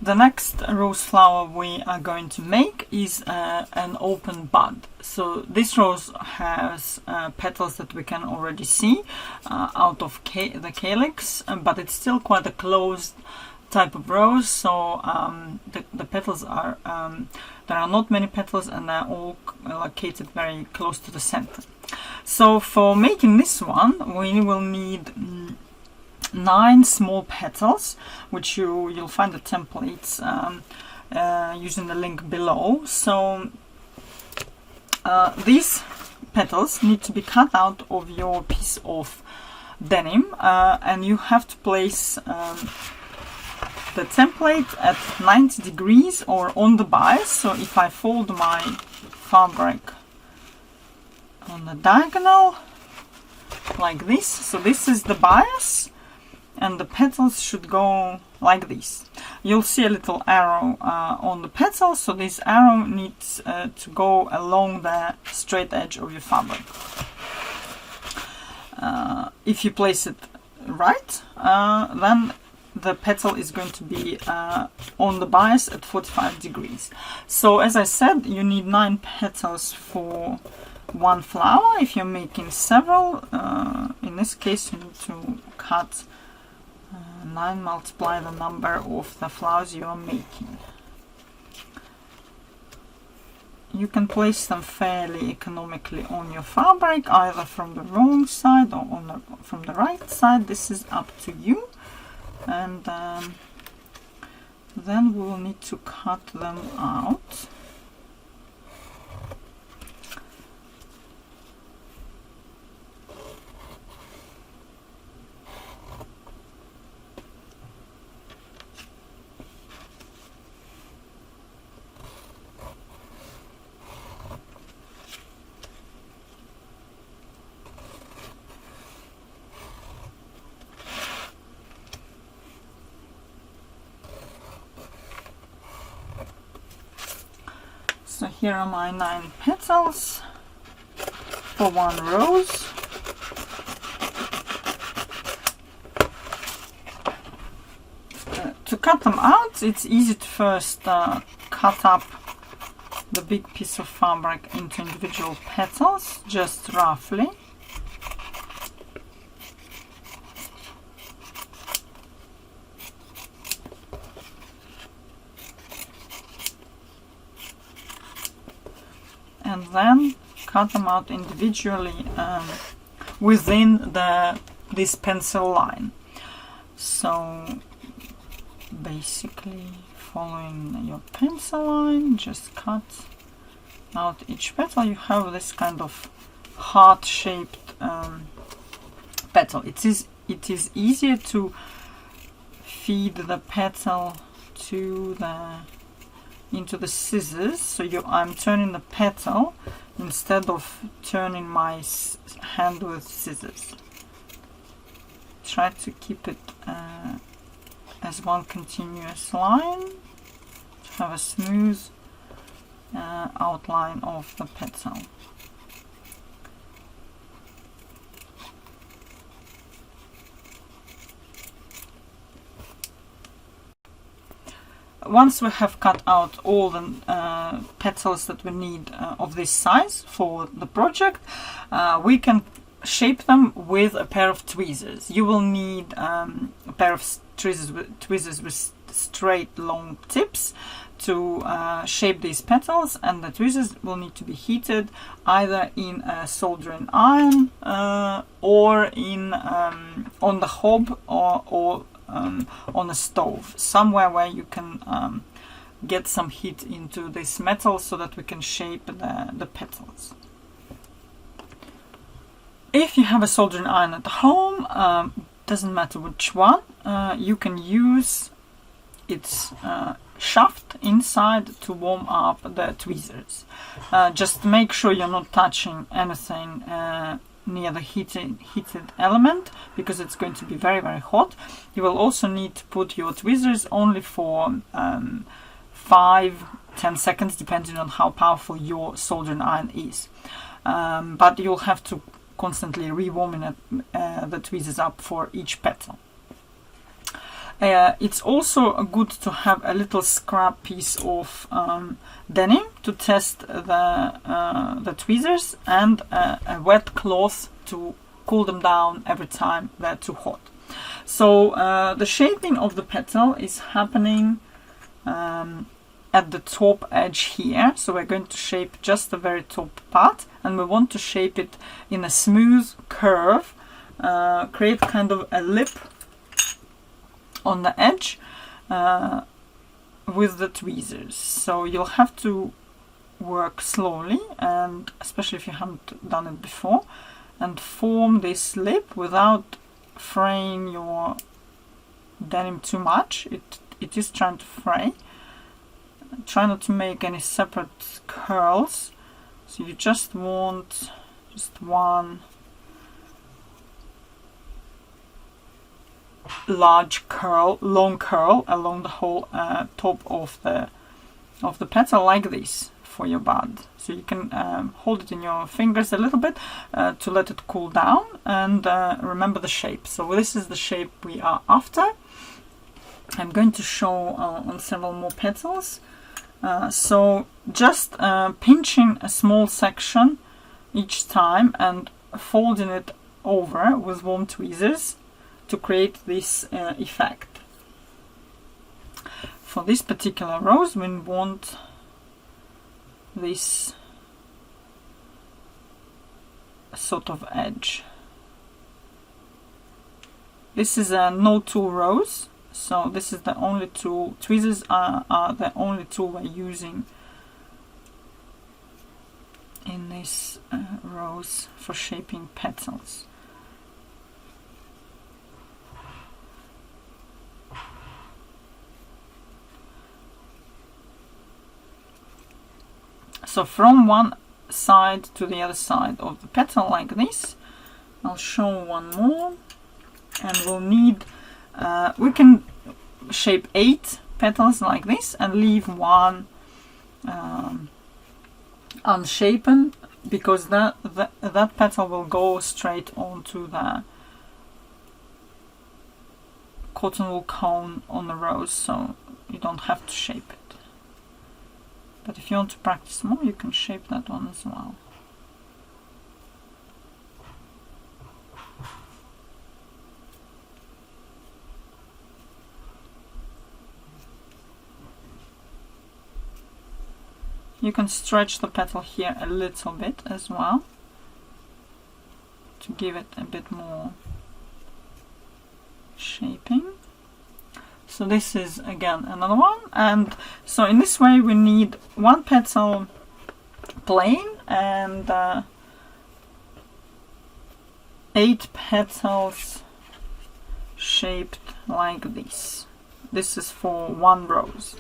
The next rose flower we are going to make is an open bud. So this rose has petals that we can already see out of the calyx, but it's still quite a closed type of rose. So the petals are there are not many petals, and they're all located very close to the center. So for making this one, we will need 9 small petals, which you'll find the templates using the link below. So these petals need to be cut out of your piece of denim, and you have to place the template at 90 degrees or on the bias. So if I fold my fabric on the diagonal like this, so this is the bias, and the petals should go like this. You'll see a little arrow on the petals, so this arrow needs to go along the straight edge of your fabric. If you place it right, then the petal is going to be on the bias at 45 degrees. So as I said, you need 9 petals for one flower. If you're making several, in this case you need to cut 9 multiply the number of the flowers you are making. You can place them fairly economically on your fabric, either from the wrong side or from the right side. This is up to you. And then we'll need to cut them out. So here are my 9 petals for one rose. To cut them out, it's easy to first cut up the big piece of fabric into individual petals, just roughly. And then cut them out individually within this pencil line. So basically following your pencil line, just cut out each petal. You have this kind of heart-shaped petal. It is easier to feed the petal to into the scissors. So I'm turning the petal instead of turning my hand with scissors. Try to keep it as one continuous line to have a smooth outline of the petal. Once we have cut out all the petals that we need of this size for the project, we can shape them with a pair of tweezers. You will need a pair of tweezers with straight long tips to shape these petals, and the tweezers will need to be heated either in a soldering iron or in on the hob or on a stove, somewhere where you can get some heat into this metal so that we can shape the petals. If you have a soldering iron at home, doesn't matter which one, you can use its shaft inside to warm up the tweezers. Just make sure you're not touching anything near the heated element, because it's going to be very, very hot. You will also need to put your tweezers only for 5-10 seconds, depending on how powerful your soldering iron is. But you'll have to constantly rewarming the tweezers up for each petal. It's also good to have a little scrap piece of denim to test the tweezers, and a wet cloth to cool them down every time they're too hot. So the shaping of the petal is happening at the top edge here. So we're going to shape just the very top part, and we want to shape it in a smooth curve, create kind of a lip on the edge with the tweezers. So you'll have to work slowly, and especially if you haven't done it before, and form this lip without fraying your denim too much. It is trying to fray. Try not to make any separate curls. So you just want just one large curl, long curl along the whole top of the petal, like this, for your bud. So you can hold it in your fingers a little bit to let it cool down, and remember the shape. So this is the shape we are after. I'm going to show on several more petals. So just pinching a small section each time and folding it over with warm tweezers to create this effect. For this particular rose, we want this sort of edge. This is a no tool rose, so this is the only tool. Tweezers are the only tool we're using in this rose for shaping petals. So from one side to the other side of the petal, like this. I'll show one more, and we'll need, we can shape 8 petals like this and leave one unshapen, because that petal will go straight onto the cotton wool cone on the rose, so you don't have to shape it. But if you want to practice more, you can shape that one as well. You can stretch the petal here a little bit as well to give it a bit more shaping. So this is again another one, and so in this way we need 1 petal plain and 8 petals shaped like this. This is for 1 rose.